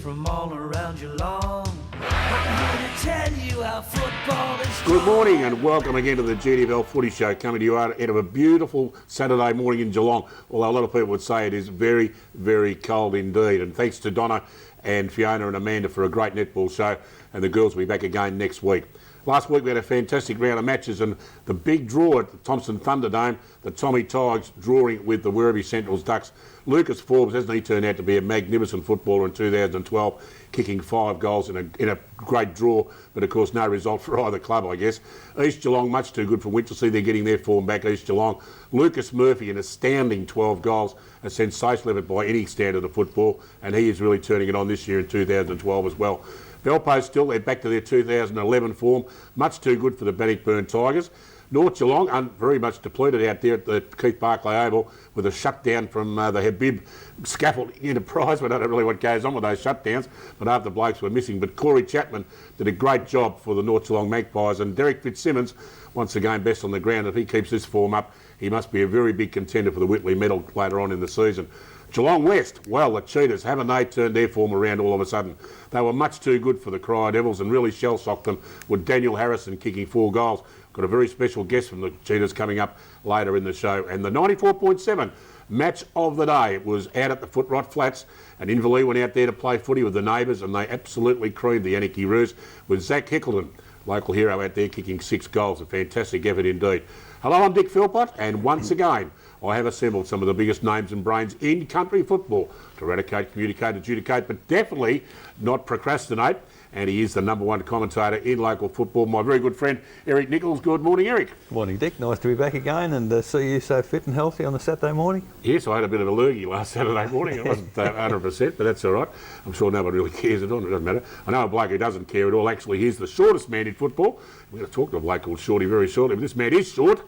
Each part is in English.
from all around Geelong. I'm here to tell you how football is. Good morning and welcome again to the GDFL Footy Show, coming to you out of a beautiful Saturday morning in Geelong, although a lot of people would say it is very, very cold indeed. And thanks to Donna and Fiona and Amanda for a great netball show, and the girls will be back again next week. Last week we had a fantastic round of matches, and the big draw at the Thompson Thunderdome, the Tommy Tigers drawing with the Werribee Central's Ducks. Lucas Forbes, hasn't he turned out to be a magnificent footballer in 2012, kicking 5 goals in a great draw, but of course no result for either club, I guess. East Geelong, much too good for Winchelsea. They're getting their form back, East Geelong. Lucas Murphy, an astounding 12 goals, a sensational effort by any standard of football, and he is really turning it on this year in 2012 as well. Belpo still, they're back to their 2011 form, much too good for the Bannockburn Tigers. North Geelong, very much depleted out there at the Keith Barclay Oval with a shutdown from the Habib Scaffold Enterprise. We don't know really what goes on with those shutdowns, but half the blokes were missing. But Corey Chapman did a great job for the North Geelong Magpies, and Derek Fitzsimmons, once again best on the ground. If he keeps this form up, he must be a very big contender for the Whitley medal later on in the season. Geelong West, well, the Cheetahs, haven't they turned their form around all of a sudden? They were much too good for the Cry Devils and really shell-shocked them with Daniel Harrison kicking 4 goals. Got a very special guest from the Cheetahs coming up later in the show. And the 94.7 match of the day, it was out at the Footrot Flats, and Inverleigh went out there to play footy with the neighbours, and they absolutely creamed the Yannick Roos with Zach Hickleton, local hero out there, kicking 6 goals. A fantastic effort indeed. Hello, I'm Dick Ohilpott, and once again, I have assembled some of the biggest names and brains in country football to eradicate, communicate, adjudicate, but definitely not procrastinate. And he is the #1 commentator in local football, my very good friend, Eric Nicholls. Good morning, Eric. Good morning, Dick. Nice to be back again and see you so fit and healthy on a Saturday morning. Yes, I had a bit of a lurgy last Saturday morning. It wasn't 100%, but that's all right. I'm sure nobody really cares at all. It doesn't matter. I know a bloke who doesn't care at all. Actually, he's the shortest man in football. We're going to talk to a bloke called Shorty very shortly, but this man is short.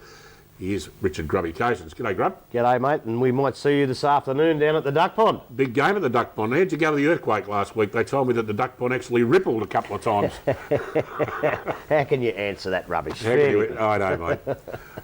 He is Richard Grubby Cations. G'day, Grub. G'day, mate, and we might see you this afternoon down at the Duck Pond. Big game at the Duck Pond. How'd you go to the earthquake last week? They told me that the Duck Pond actually rippled a couple of times. How can you answer that rubbish? I know, mate.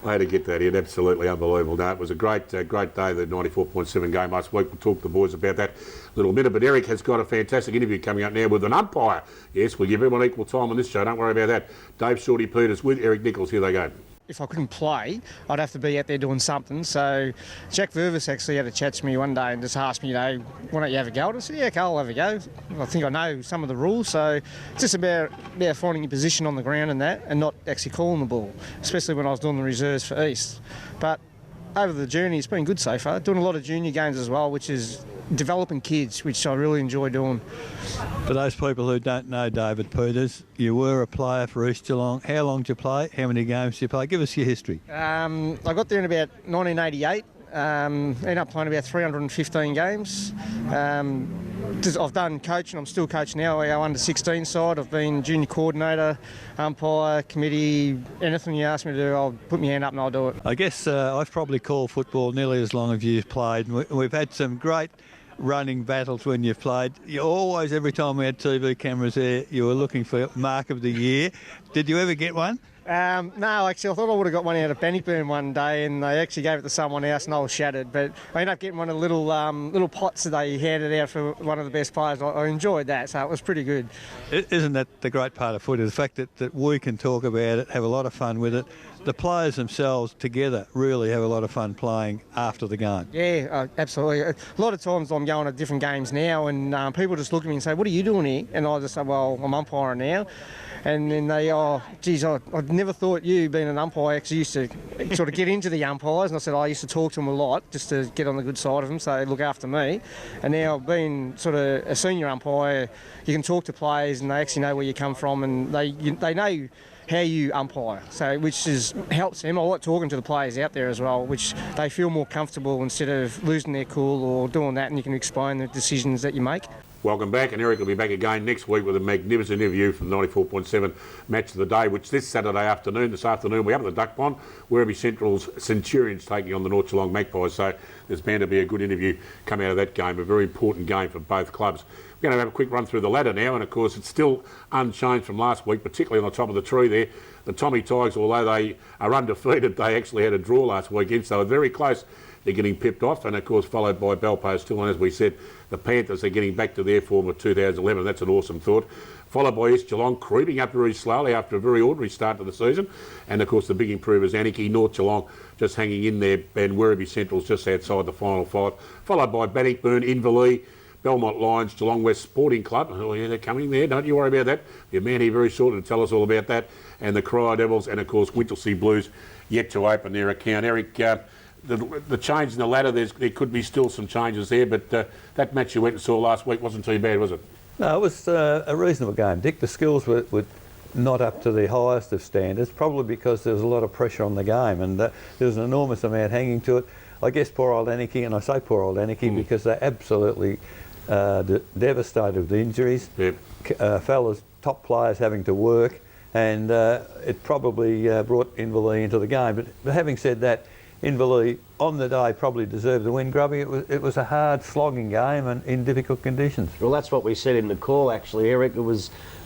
I had to get that in. Absolutely unbelievable. No, it was a great day, the 94.7 game last week. We'll talk to the boys about that a little minute. But Eric has got a fantastic interview coming up now with an umpire. Yes, we'll give everyone equal time on this show. Don't worry about that. Dave Shorty Peters with Eric Nicholls. Here they go. If I couldn't play, I'd have to be out there doing something. So Jack Vervis actually had a chat to me one day and just asked me, why don't you have a go? I said, yeah, okay, I'll have a go. I think I know some of the rules, so it's just about finding your position on the ground and that, and not actually calling the ball, especially when I was doing the reserves for East. But over the journey, it's been good so far. Doing a lot of junior games as well, which is developing kids, which I really enjoy doing. For those people who don't know David Peters, you were a player for East Geelong. How long did you play? How many games did you play? Give us your history. I got there in about 1988. Ended up playing about 315 games. I've done coaching. I'm still coaching now. Our under-16 side. I've been junior coordinator, umpire, committee. Anything you ask me to do, I'll put my hand up and I'll do it. I guess I've probably called football nearly as long as you've played. We've had some great running battles when you've played. You always, every time we had TV cameras there, you were looking for Mark of the Year. Did you ever get one? No, actually, I thought I would have got one out of Bannockburn one day, and they actually gave it to someone else, and I was shattered. But I ended up getting one of the little pots that they handed out for one of the best players. I enjoyed that, so it was pretty good. Isn't that the great part of footy? The fact that we can talk about it, have a lot of fun with it. The players themselves together really have a lot of fun playing after the game. Yeah, absolutely. A lot of times I'm going to different games now, and people just look at me and say, "What are you doing here?" And I just say, "Well, I'm umpiring now." And then they, geez, I never thought you, being an umpire, actually used to sort of get into the umpires. And I said, I used to talk to them a lot just to get on the good side of them, so they look after me. And now being sort of a senior umpire, you can talk to players and they actually know where you come from, and they know how you umpire, so which helps them. I like talking to the players out there as well, which they feel more comfortable instead of losing their cool or doing that, and you can explain the decisions that you make. Welcome back, and Eric will be back again next week with a magnificent interview from the 94.7 match of the day, which this Saturday afternoon, we have at the Duck Pond, Werribee Central's Centurions taking on the North Geelong Magpies, so there's bound to be a good interview come out of that game, a very important game for both clubs. We're going to have a quick run through the ladder now, and of course it's still unchanged from last week, particularly on the top of the tree there. The Tommy Tigers, although they are undefeated, they actually had a draw last weekend, so they're very close they're getting pipped off, and of course followed by Belpo still, and as we said, the Panthers are getting back to their form of 2011. That's an awesome thought. Followed by East Geelong, creeping up very slowly after a very ordinary start to the season. And of course the big improvers, Anarchy, North Geelong just hanging in there, and Werribee Central's just outside the final 5. Followed by Bannockburn, Inverleigh, Belmont Lions, Geelong West Sporting Club. Oh yeah, they're coming there, don't you worry about that. Your man here very shortly to tell us all about that. And the Cryo Devils, and of course Winchelsea Blues yet to open their account. Eric, the change in the ladder, there could be still some changes there, but that match you went and saw last week wasn't too bad, was it? No, it was a reasonable game, Dick. The skills were not up to the highest of standards, probably because there was a lot of pressure on the game, and there was an enormous amount hanging to it. I guess poor old Anarchy, and I say poor old Anarchy because they're absolutely devastated with injuries. Yep. Fellas, top players having to work, and it probably brought Inverleigh into the game. But having said that, Inverleigh on the day probably deserved the win, Grubby. It was a hard slogging game and in difficult conditions. Well, that's what we said in the call actually, Eric.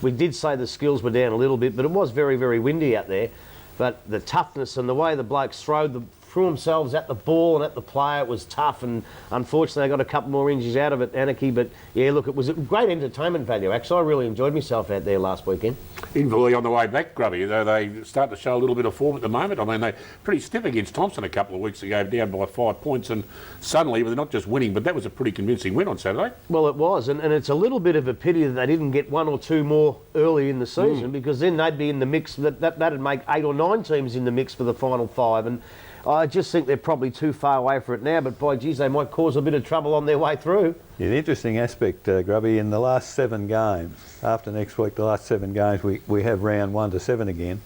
We did say the skills were down a little bit, but it was very, very windy out there. But the toughness and the way the blokes threw themselves at the ball and at the player, it was tough, and unfortunately I got a couple more injuries out of it, Anarchy. But yeah, look, it was a great entertainment value. Actually, I really enjoyed myself out there last weekend. Inverleigh on the way back, Grubby, though they start to show a little bit of form at the moment. I mean, they pretty stiff against Thompson a couple of weeks ago, down by 5 points, and suddenly they're not just winning, but that was a pretty convincing win on Saturday. Well, it was, and it's a little bit of a pity that they didn't get 1 or 2 more early in the season, because then they'd be in the mix. That'd make 8 or 9 teams in the mix for the final 5, and I just think they're probably too far away for it now, but by geez, they might cause a bit of trouble on their way through. Yeah, the interesting aspect, Grubby, in the last 7 games, after next week, the last 7 games, we have round 1 to 7 again.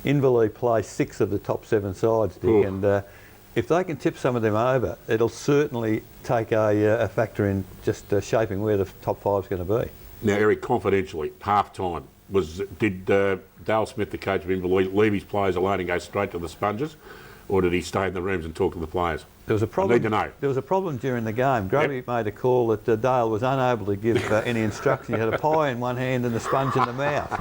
Inverleigh play 6 of the top 7 sides, Dick, and if they can tip some of them over, it'll certainly take a factor in just shaping where the top 5's going to be. Now, Eric, confidentially, half-time, did Dale Smith, the coach of Inverleigh, leave his players alone and go straight to the sponges? Or did he stay in the rooms and talk to the players? There was a problem. I need to know. There was a problem during the game. Grubby made a call that Dale was unable to give any instruction. He had a pie in one hand and a sponge in the mouth.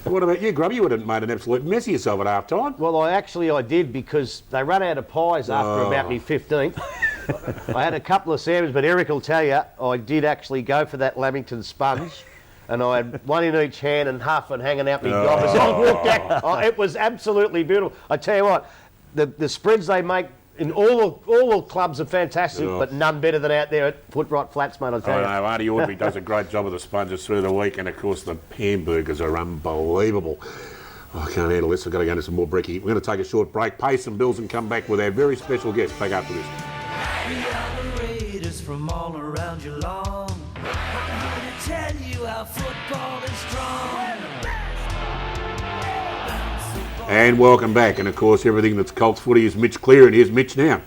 What about you, Grubby? You would have made an absolute mess of yourself at half time. Well, I did, because they ran out of pies after about me 15th. I had a couple of sandwiches, but Eric will tell you, I did actually go for that Lamington sponge. And I had one in each hand and half one hanging out my gob as I walked out. Oh, it was absolutely beautiful. I tell you what, the spreads they make in all the clubs are fantastic, but none better than out there at Footright Flats, mate, I'll tell you. I know, Artie Audrey does a great job of the sponges through the week, and of course the hamburgers are unbelievable. Oh, I can't handle this, I've got to go into some more brekkie. We're going to take a short break, pay some bills and come back with our very special guest back after this. The Raiders from all around Geelong, I'm here to tell you how football is strong. And welcome back, and of course everything that's Colts footy is Mitch Cleary, and here's Mitch now.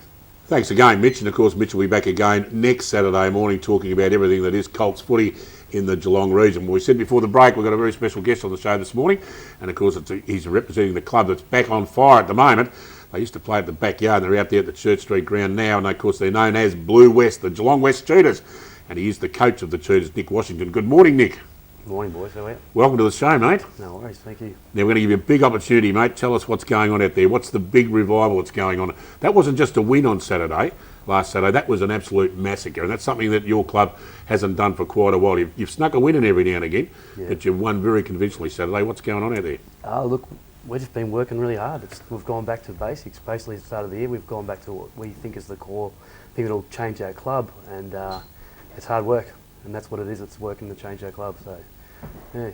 Thanks again, Mitch, and of course Mitch will be back again next Saturday morning talking about everything that is Colts footy in the Geelong region. Well, we said before the break we've got a very special guest on the show this morning, and of course he's representing the club that's back on fire at the moment. They used to play at the backyard, and they're out there at the Church Street ground now, and of course they're known as Blue West, the Geelong West Cheetahs, and he is the coach of the Cheetahs, Nick Washington. Good morning, Nick. Good morning, boys. How are you? Welcome to the show, mate. No worries, thank you. Now, we're going to give you a big opportunity, mate. Tell us what's going on out there. What's the big revival that's going on? That wasn't just a win on last Saturday. That was an absolute massacre, and that's something that your club hasn't done for quite a while. You've snuck a win in every now and again, but you've won very convincingly Saturday. What's going on out there? Look, we've just been working really hard. We've gone back to basics. Basically, at the start of the year, we've gone back to what we think is the core thing that'll change our club, and it's hard work, and that's what it is. It's working to change our club, so... Yeah.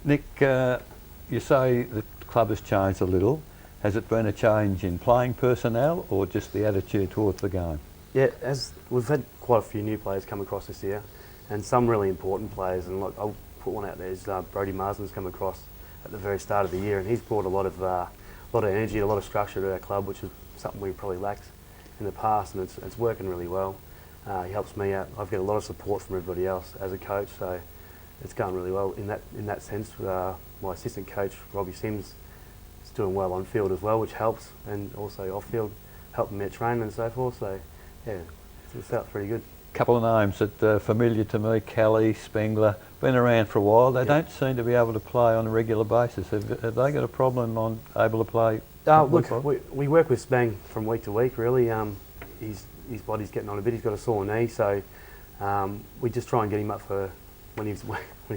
Nick, you say the club has changed a little. Has it been a change in playing personnel or just the attitude towards the game? Yeah, as we've had quite a few new players come across this year, and some really important players. And like, I'll put one out there: is Brodie Marsden's come across at the very start of the year, and he's brought a lot of energy, a lot of structure to our club, which is something we probably lacked in the past, and it's working really well. He helps me out. I've got a lot of support from everybody else as a coach, so. It's going really well in that sense. My assistant coach, Robbie Sims, is doing well on field as well, which helps, and also off field, helping me at training and so forth. So, yeah, it felt pretty good. Couple of names that are familiar to me: Kelly, Spengler, been around for a while. They don't seem to be able to play on a regular basis. Have they got a problem on able to play? Look, we work with Spang from week to week. Really, his body's getting on a bit. He's got a sore knee, so we just try and get him up for when he's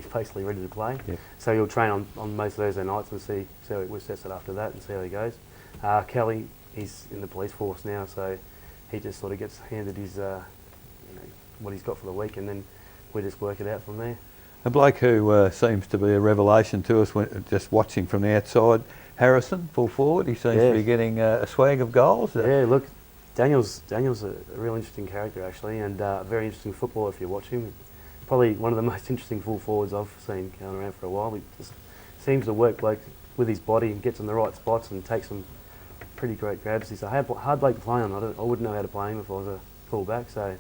basically ready to play. Yeah. So he'll train on most Thursday nights and see how we assess it after that and see how he goes. Kelly, he's in the police force now, so he just sort of gets handed his what he's got for the week, and then we just work it out from there. A bloke who seems to be a revelation to us when just watching from the outside, Harrison, full forward. He seems to be getting a swag of goals. Yeah, look, Daniel's a real interesting character actually, and a very interesting footballer if you watch him. Probably one of the most interesting full forwards I've seen going around for a while. He just seems to work like with his body and gets in the right spots and takes some pretty great grabs. He's a hard bloke to play on. I wouldn't know how to play him if I was a full back. So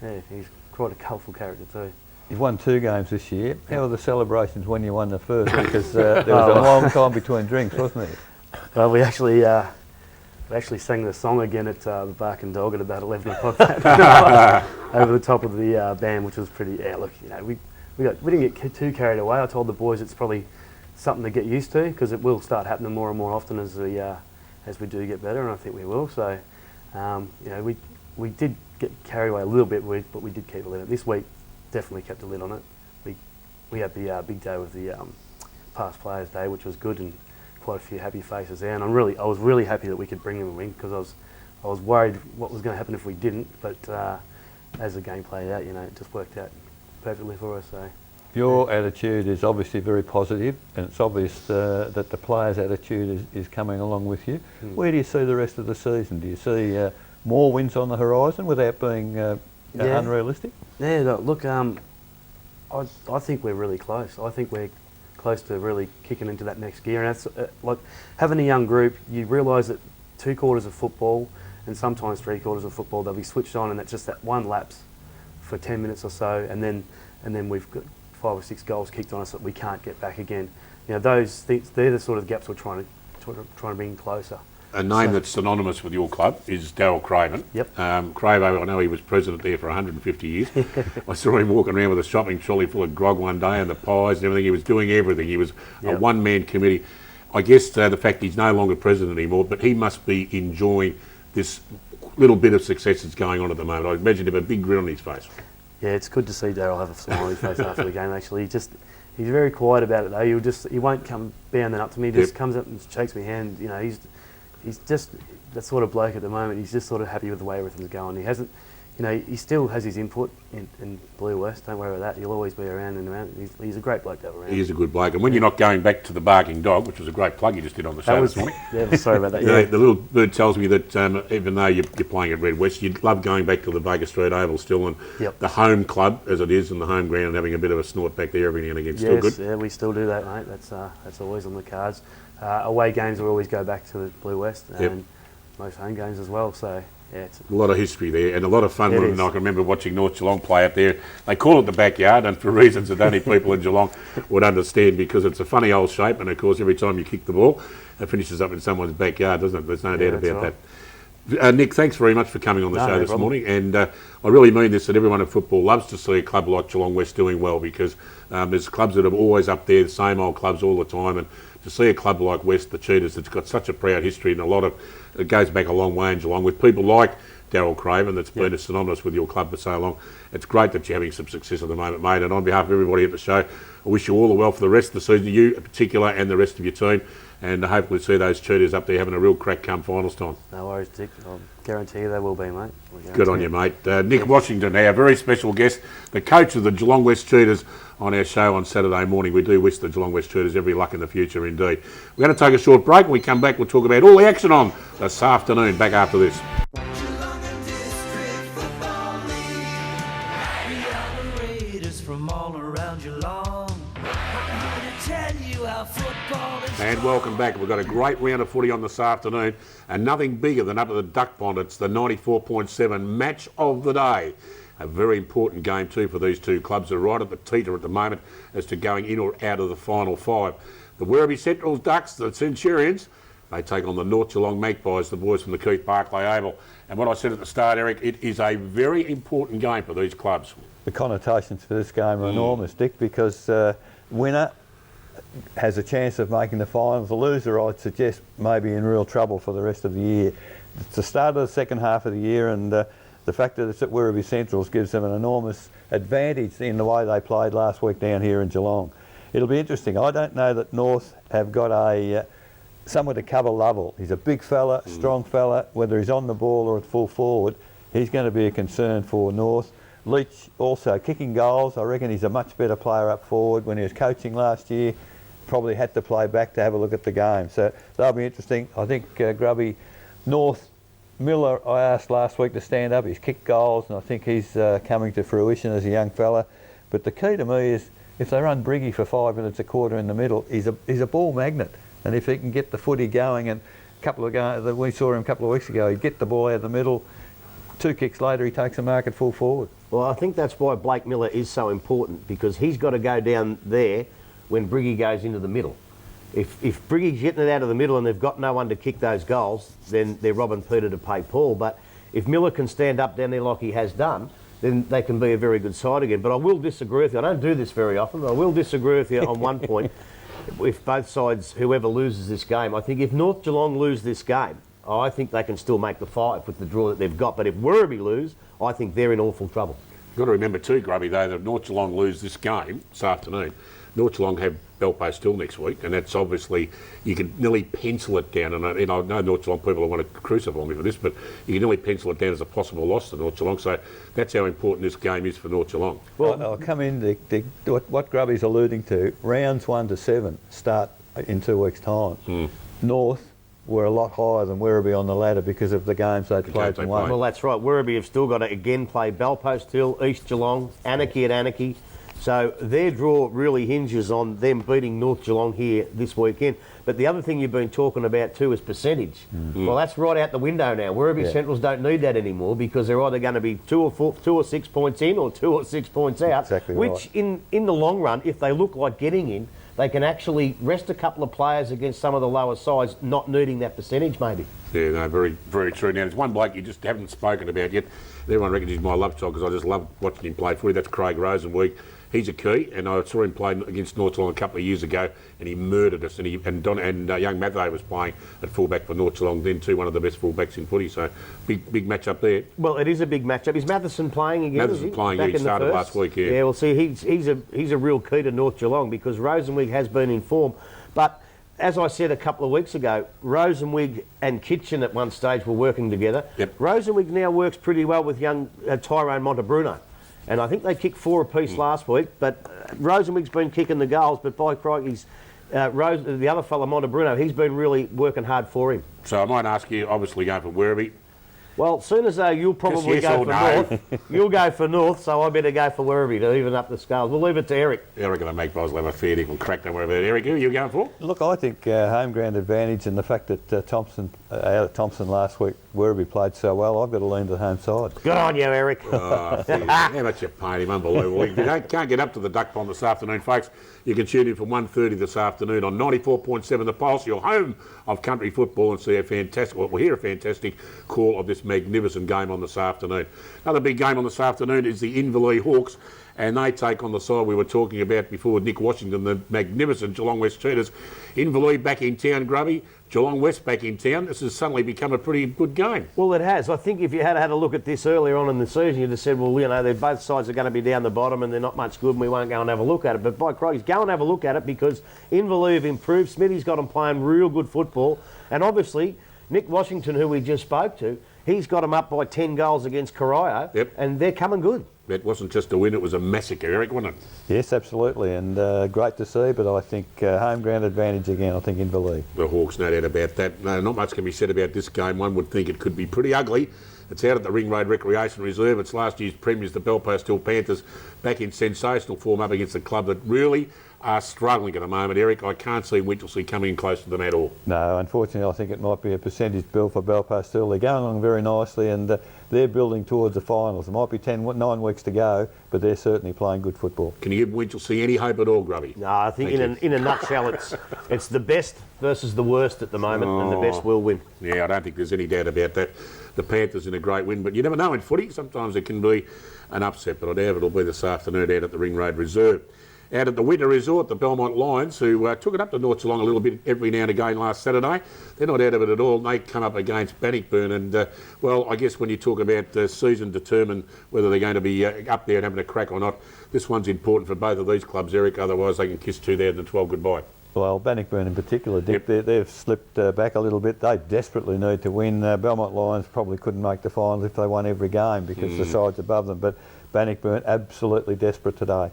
yeah, he's quite a colourful character too. You've won 2 games this year. How were the celebrations when you won the first? Because there was a long time between drinks, wasn't there? Well, we actually sang the song again at the Bark and Dog at about 11 o'clock over the top of the band, which was pretty. Yeah, look, we didn't get too carried away. I told the boys it's probably something to get used to because it will start happening more and more often as we do get better, and I think we will. So, we did get carried away a little bit, but we did keep a lid on it. This week definitely kept a lid on it. We had the big day with the past players day, which was good, and quite a few happy faces there. And I was really happy that we could bring them a win because I was worried what was going to happen if we didn't. But as the game played out, it just worked out perfectly for us. So. Your attitude is obviously very positive, and it's obvious that the players' attitude is coming along with you. Where do you see the rest of the season? Do you see more wins on the horizon without being unrealistic? Yeah, look, I think we're really close. I think we're close to really kicking into that next gear. And that's like having a young group, you realise that 2 quarters of football and sometimes 3 quarters of football, they'll be switched on, and that's just that one lapse for 10 minutes or so, and then we've got 5 or 6 goals kicked on us that we can't get back again. Those things, they're the sort of gaps we're trying to bring closer. A name that's synonymous with your club is Darryl Craven. Yep. Cravo, I know he was president there for 150 years. I saw him walking around with a shopping trolley full of grog one day and the pies and everything. He was doing everything. He was a one-man committee. I guess the fact he's no longer president anymore, but he must be enjoying this little bit of success that's going on at the moment. I imagine him a big grin on his face. Yeah, it's good to see Darryl have a smile on his face after the game. Actually, he's very quiet about it though. He won't come bounding up to me. He just comes up and shakes my hand. He's just that sort of bloke at the moment. He's just sort of happy with the way everything's going. He hasn't, he still has his input in Blue West. Don't worry about that. He'll always be around and around. He's a great bloke to have around. He is a good bloke. And when you're not going back to the Barking Dog, which was a great plug you just did on the show this morning. Yeah, sorry about that. Yeah. The little bird tells me that even though you're playing at Red West, you'd love going back to the Baker Street Oval still, and the home club as it is, and the home ground, and having a bit of a snort back there every now and again. Still good? Yeah, we still do that, mate. That's always on the cards. Away games we always go back to the Blue West, and most home games as well. So yeah, it's a lot of history there and a lot of fun. And I can remember watching North Geelong play out there. They call it the backyard, and for reasons that only people in Geelong would understand, because it's a funny old shape, and of course every time you kick the ball, it finishes up in someone's backyard, doesn't it? There's no doubt about that. Nick, thanks very much for coming on the show this morning, and I really mean this, that everyone in football loves to see a club like Geelong West doing well, because there's clubs that are always up there, the same old clubs all the time, and to see a club like West, the Cheetahs, that's got such a proud history, and it goes back a long way in Geelong, with people like Darryl Craven, that's been a synonymous with your club for so long. It's great that you're having some success at the moment, mate, and on behalf of everybody at the show, I wish you all the well for the rest of the season, you in particular and the rest of your team, and hopefully see those Cheetahs up there having a real crack come finals time. No worries, Dick. I'll guarantee you they will be, mate. Good on you, mate. Nick Washington, our very special guest, the coach of the Geelong West Cheetahs, on our show on Saturday morning. We do wish the Geelong West Cheetahs every luck in the future indeed. We're going to take a short break. When we come back, we'll talk about all the action on this afternoon. Back after this. Geelong and District Football League. Young Raiders from all around Geelong. I'm here to tell you how football is. And welcome back. We've got a great round of footy on this afternoon, and nothing bigger than up at the Duck Pond. It's the 94.7 match of the day. A very important game too for these two clubs. They're right at the teeter at the moment as to going in or out of the final 5. The Werribee Centrals Ducks, the Centurions, they take on the North Geelong Magpies, the boys from the Keith Barclay Oval. And what I said at the start, Eric, it is a very important game for these clubs. The connotations for this game are enormous, Dick, because winner has a chance of making the finals. The loser, I'd suggest, may be in real trouble for the rest of the year. it's the start of the second half of the year, and the fact that it's at Werribee Centrals gives them an enormous advantage in the way they played last week down here in Geelong. It'll be interesting. I don't know that North have got someone to cover Lovell. He's a big fella, strong fella. Whether he's on the ball or at full forward, he's going to be a concern for North. Leach also kicking goals. I reckon he's a much better player up forward. When he was coaching last year, probably had to play back to have a look at the game. So that'll be interesting. I think Grubby, North, Miller, I asked last week to stand up. He's kicked goals, and I think he's coming to fruition as a young fella. But the key to me is if they run Briggy for 5 minutes a quarter in the middle, he's a ball magnet. And if he can get the footy going, and we saw him a couple of weeks ago, he'd get the ball out of the middle. 2 kicks later, he takes a mark at full forward. Well, I think that's why Blake Miller is so important, because he's got to go down there when Briggy goes into the middle. If Briggy's getting it out of the middle and they've got no one to kick those goals, then they're robbing Peter to pay Paul. But if Miller can stand up down there like he has done, then they can be a very good side again. But I will disagree with you. I don't do this very often, but I will disagree with you on one point. If both sides, whoever loses this game, I think if North Geelong lose this game, I think they can still make the 5 with the draw that they've got. But if Werribee lose, I think they're in awful trouble. You've got to remember too, Grubby, though, that if North Geelong lose this game this afternoon, North Geelong have Belpo still next week, and that's obviously, you can nearly pencil it down, and I know North Geelong people want to crucify me for this, but you can nearly pencil it down as a possible loss to North Geelong, so that's how important this game is for North Geelong. Well, I'll come in, what Grubby's alluding to, rounds 1 to 7 start in 2 weeks' time. North were a lot higher than Werribee on the ladder because of the games they'd played and won. Well, that's right. Werribee have still got to again play Belpost Hill, East Geelong, Anarchy at Anarchy. So their draw really hinges on them beating North Geelong here this weekend. But the other thing you've been talking about too is percentage. Well, that's right out the window now. Werribee Centrals don't need that anymore, because they're either going to be 2 or 6 points in or 2 or 6 points out. Exactly which right. in the long run, if they look like getting in, they can actually rest a couple of players against some of the lower sides, not needing that percentage maybe. Yeah, no, very, very true. Now, there's one bloke you just haven't spoken about yet. Everyone reckons he's my love child because I just love watching him play footy. That's Craig Rosenweig. He's a key, and I saw him play against North Geelong a couple of years ago, and he murdered us. And young Mathey was playing at fullback for North Geelong then too, one of the best fullbacks in footy. So big match up there. Well, it is a big matchup. Is Matheson playing again? Matheson playing. Yeah, he started last week. Yeah. Yeah. Well, see, he's a real key to North Geelong, because Rosenweig has been in form, but as I said a couple of weeks ago, Rosenweig and Kitchen at one stage were working together. Yep. Rosenweig now works pretty well with young Tyrone Montebruno. And I think they kicked 4 apiece last week, but Rosenweig's been kicking the goals, but by crikey's, the other fella, Montebruno, he's been really working hard for him. So I might ask you, obviously going for Werribee. Well, soon as you'll probably go for North, you'll go for North, so I better go for Werribee to even up the scales. We'll leave it to Eric. Eric and the Magpies will have a fair dinkum crack, don't worry about it. Eric, who are you going for? Look, I think home ground advantage, and the fact that Thompson last week, Werribee played so well, I've got to lean to the home side. Good on you, Eric. Oh, how much you paid him, unbelievable. If you can't get up to the Duck Pond this afternoon, folks, you can tune in from 1:30 this afternoon on 94.7 The Pulse, your home of country football, and see a fantastic, well, we'll hear a fantastic call of this magnificent game on this afternoon. Another big game on this afternoon is the Inverleigh Hawks, and they take on the side we were talking about before, Nick Washington, the magnificent Geelong West Cheetahs. Inverleigh back in town, Grubby. Geelong West back in town. This has suddenly become a pretty good game. Well, it has. I think if you had a look at this earlier on in the season, you'd have said, well, you know, both sides are going to be down the bottom and they're not much good and we won't go and have a look at it. But by Christ, go and have a look at it, because Inverleigh have improved. Smithy's got them playing real good football. And obviously, Nick Washington, who we just spoke to, he's got them up by 10 goals against Corio. Yep. And they're coming good. It wasn't just a win, it was a massacre, Eric, wasn't it? Yes, absolutely, and great to see, but I think home ground advantage again, I think Inverleigh. The Hawks, no doubt about that. No, not much can be said about this game. One would think it could be pretty ugly. It's out at the Ring Road Recreation Reserve. It's last year's premiers, the Belpost Hill Panthers, back in sensational form up against a club that really are struggling at the moment. Eric, I can't see Winchelsea coming in close to them at all. No, unfortunately, I think it might be a percentage bill for Belpost Hill. They're going along very nicely, and they're building towards the finals. It might be 9 weeks to go, but they're certainly playing good football. Can you give Winchelsea any hope at all, Grubby? No, I think in a nutshell, it's the best versus the worst at the moment, and the best will win. Yeah, I don't think there's any doubt about that. The Panthers in a great win, but you never know in footy. Sometimes it can be an upset, but I doubt it'll be this afternoon out at the Ring Road Reserve. Out at the Winter Resort, the Belmont Lions, who took it up to North Geelong a little bit every now and again last Saturday. They're not out of it at all. They come up against Bannockburn, and well, I guess when you talk about season determine whether they're going to be up there and having a crack or not, this one's important for both of these clubs, Eric. Otherwise, they can kiss 2012 goodbye. Well, Bannockburn in particular, Dick, they've slipped back a little bit. They desperately need to win. Belmont Lions probably couldn't make the finals if they won every game because the side's above them, but Bannockburn absolutely desperate today.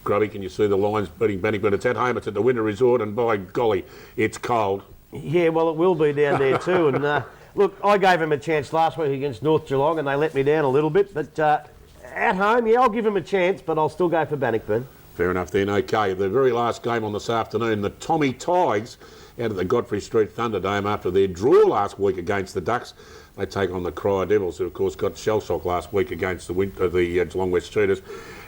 Grubby, can you see the Lions beating Bannockburn? It's at home, it's at the Winter Resort, and by golly, it's cold. Yeah, well, it will be down there too. And look, I gave them a chance last week against North Geelong, and they let me down a little bit. But at home, yeah, I'll give them a chance, but I'll still go for Bannockburn. Fair enough then, okay. The very last game on this afternoon, the Tommy Tigers out at the Godfrey Street Thunderdome after their draw last week against the Ducks. They take on the Cryer Devils, who of course got shell-shock last week against the Geelong West Cheetahs.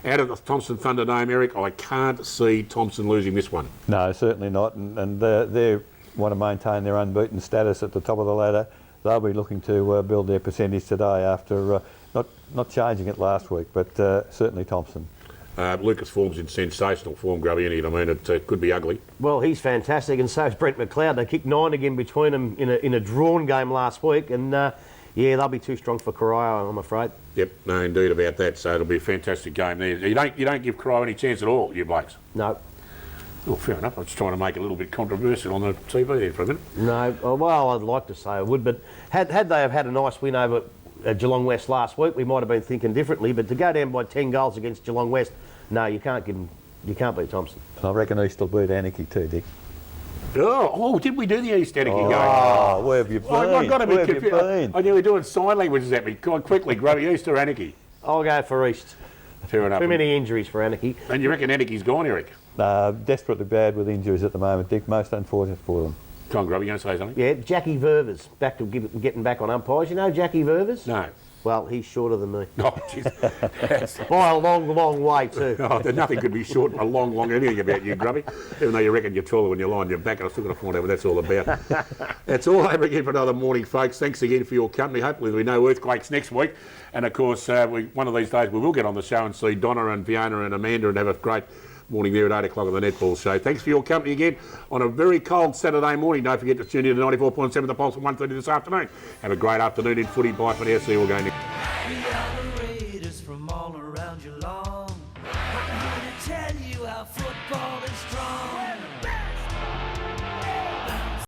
Out of the Thompson Thunderdome, Eric, I can't see Thompson losing this one. No, certainly not, and they want to maintain their unbeaten status at the top of the ladder. They'll be looking to build their percentage today after not changing it last week, but certainly Thompson. Lucas Form's in sensational form, Grubby, isn't he? I mean, it could be ugly. Well, he's fantastic, and so is Brent McLeod. They kicked 9 again between them in a drawn game last week, and yeah, they'll be too strong for Cryer, I'm afraid. Yep, no, indeed about that. So it'll be a fantastic game there. You don't give Cryer any chance at all, you blokes. No. Oh, fair enough. I was trying to make it a little bit controversial on the TV there for a minute. No, well, I'd like to say I would, but had they have had a nice win over Geelong West last week, we might have been thinking differently. But to go down by 10 goals against Geelong West, no, you can't beat Thompson. I reckon East will beat Anarchy too, Dick. Oh, did we do the East Anarchy game? Oh, where have you been? I've got to be Where have you been? I knew we were doing sign languages at me. Go on, quickly, Grubby, East or Anarchy? I'll go for East. Fair enough. Too many injuries for Anarchy. And you reckon Anarchy's gone, Eric? Desperately bad with injuries at the moment, Dick. Most unfortunate for them. Come on, Grubby, you going to say something? Yeah, Jackie Ververs, back to getting back on umpires. You know Jackie Ververs? No. Well, he's shorter than me. Oh, jeez. By a long, long way, too. Oh, nothing could be short a long anything about you, Grubby. Even though you reckon you're taller when you lie on your back, I've still got to find out what that's all about. That's all over again for another morning, folks. Thanks again for your company. Hopefully there'll be no earthquakes next week. And, of course, one of these days we will get on the show and see Donna and Fiona and Amanda and have a great morning there at 8 o'clock on the Netball Show. Thanks for your company again on a very cold Saturday morning. Don't forget to tune in to 94.7 The Pulse at 1:30 this afternoon. Have a great afternoon in footy. Bye for now. See you all again. We are the Raiders from all around Geelong. I'm here to tell you how football is strong.